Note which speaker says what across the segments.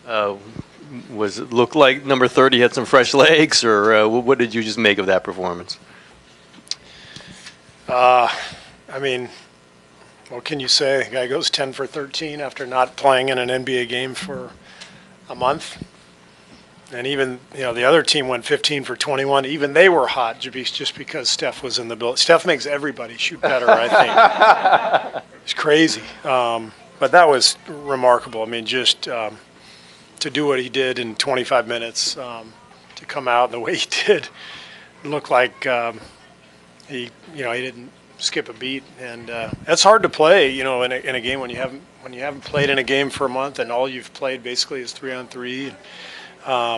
Speaker 1: Was it look like number 30 had some fresh legs, or what did you just make of that performance?
Speaker 2: I mean, what can you say? The guy goes 10 for 13 after not playing in an NBA game for a month. And even, the other team went 15 for 21. Even they were hot just because Steph was in the building. Steph makes everybody shoot better, I think. It's crazy. But that was remarkable. I mean, just to do what he did in 25 minutes, to come out the way he did, it looked like he didn't skip a beat, and that's hard to play, in a game when you haven't played in a game for a month and all you've played basically is 3-on-3.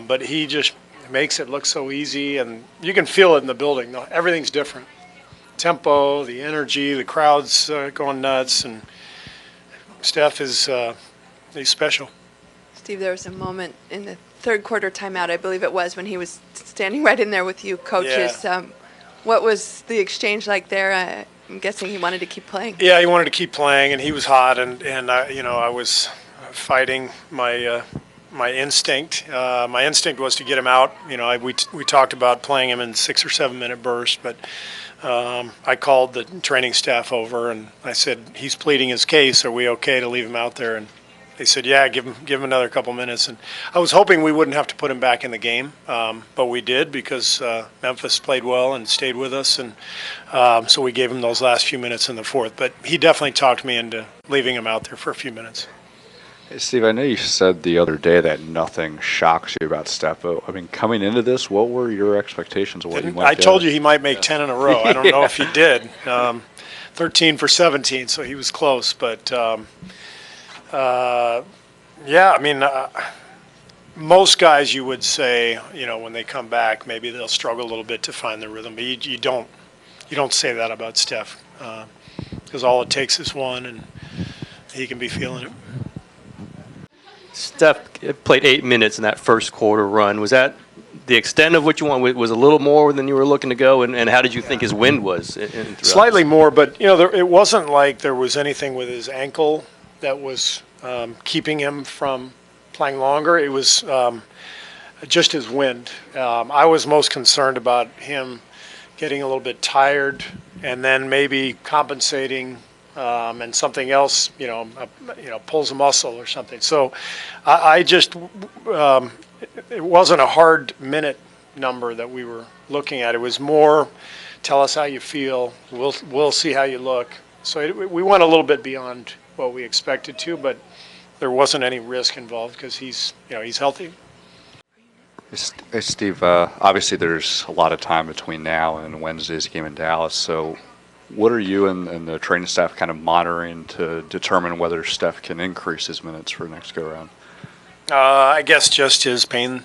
Speaker 2: But he just makes it look so easy, and you can feel it in the building. Everything's different. Tempo, the energy, the crowd's going nuts, and Steph he's special.
Speaker 3: Steve, there was a moment in the third quarter timeout, I believe it was, when he was standing right in there with you coaches.
Speaker 2: Yeah.
Speaker 3: What was the exchange like there? I'm guessing he wanted to keep playing.
Speaker 2: Yeah, he wanted to keep playing, and he was hot, and I was fighting my instinct. My instinct was to get him out. We talked about playing him in 6 or 7 minute bursts, but I called the training staff over and I said, he's pleading his case. Are we okay to leave him out there? And they said, yeah, give him another couple minutes. And I was hoping we wouldn't have to put him back in the game, but we did because Memphis played well and stayed with us, and so we gave him those last few minutes in the fourth. But he definitely talked me into leaving him out there for a few minutes.
Speaker 4: Hey, Steve, I know you said the other day that nothing shocks you about Steph, but I mean, coming into this, what were your expectations of what he might
Speaker 2: I
Speaker 4: do?
Speaker 2: told you he might make 10 in a row. I don't know if he did. 13 for 17, so he was close, but. Yeah, I mean, most guys you would say, when they come back, maybe they'll struggle a little bit to find their rhythm. But you don't say that about Steph, because all it takes is one, and he can be feeling it.
Speaker 1: Steph played 8 minutes in that first quarter run. Was that the extent of what you want? Was a little more than you were looking to go? And how did you think his wind was?
Speaker 2: Slightly more, but it wasn't like there was anything with his ankle that was keeping him from playing longer. It was just his wind. I was most concerned about him getting a little bit tired and then maybe compensating and something else, pulls a muscle or something. So I just, it wasn't a hard minute number that we were looking at. It was more, tell us how you feel. We'll see how you look. So we went a little bit beyond what we expected to, but there wasn't any risk involved because he's healthy.
Speaker 4: Hey, Steve, obviously there's a lot of time between now and Wednesday's game in Dallas, so what are you and the training staff kind of monitoring to determine whether Steph can increase his minutes for next go-around?
Speaker 2: I guess just his pain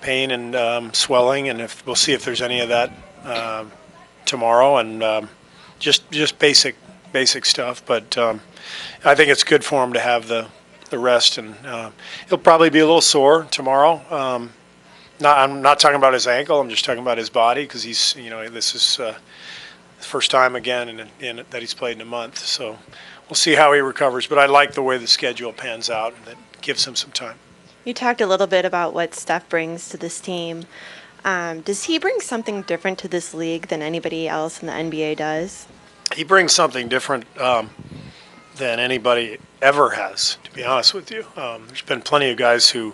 Speaker 2: and swelling, and we'll see if there's any of that tomorrow, and just basic stuff, but I think it's good for him to have the rest, and he'll probably be a little sore tomorrow. I'm not talking about his ankle. I'm just talking about his body because he's, this is the first time again that he's played in a month. So we'll see how he recovers. But I like the way the schedule pans out, and that gives him some time.
Speaker 5: You talked a little bit about what Steph brings to this team. Does he bring something different to this league than anybody else in the NBA does?
Speaker 2: He brings something different than anybody ever has, to be honest with you. There's been plenty of guys who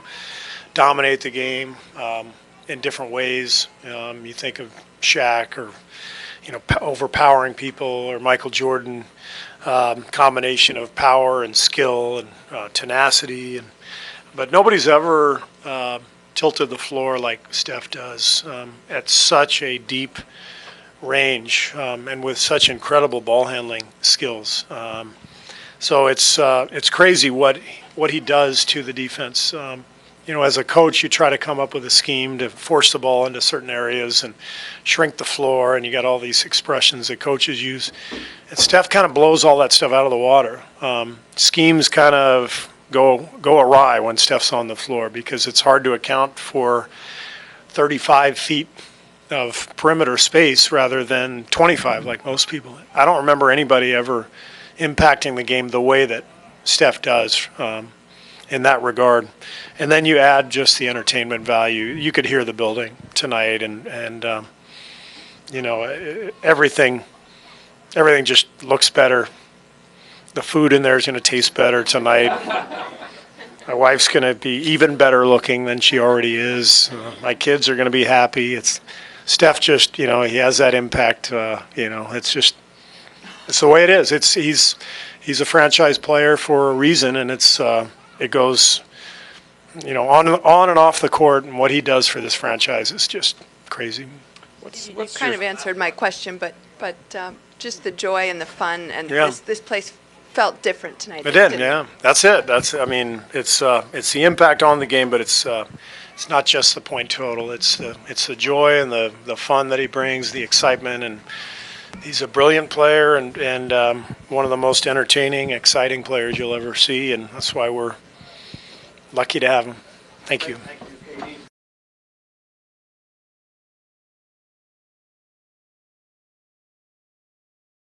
Speaker 2: dominate the game in different ways. You think of Shaq or, overpowering people, or Michael Jordan, combination of power and skill and tenacity. But nobody's ever tilted the floor like Steph does at such a deep range and with such incredible ball handling skills. So it's crazy what he does to the defense. As a coach, you try to come up with a scheme to force the ball into certain areas and shrink the floor, and you got all these expressions that coaches use. And Steph kind of blows all that stuff out of the water. Schemes kind of go awry when Steph's on the floor because it's hard to account for 35 feet of perimeter space rather than 25 like most people. I don't remember anybody ever impacting the game the way that Steph does. in that regard. And then you add just the entertainment value. You could hear the building tonight, and you know, everything just looks better. The food in there is going to taste better tonight. My wife's going to be even better looking than she already is. My kids are going to be happy. It's Steph. Just, you know, he has that impact. You know, it's the way it is. He's a franchise player for a reason, and it goes, you know, on and off the court, and what he does for this franchise is just crazy.
Speaker 3: You kind of answered my question, but just the joy and the fun, and
Speaker 2: Yeah.
Speaker 3: this place felt different tonight.
Speaker 2: It did, yeah. That's it. I mean, it's the impact on the game, but it's not just the point total. It's the joy and the fun that he brings, the excitement, and he's a brilliant player and one of the most entertaining, exciting players you'll ever see, and that's why we're lucky to have him. Thank you.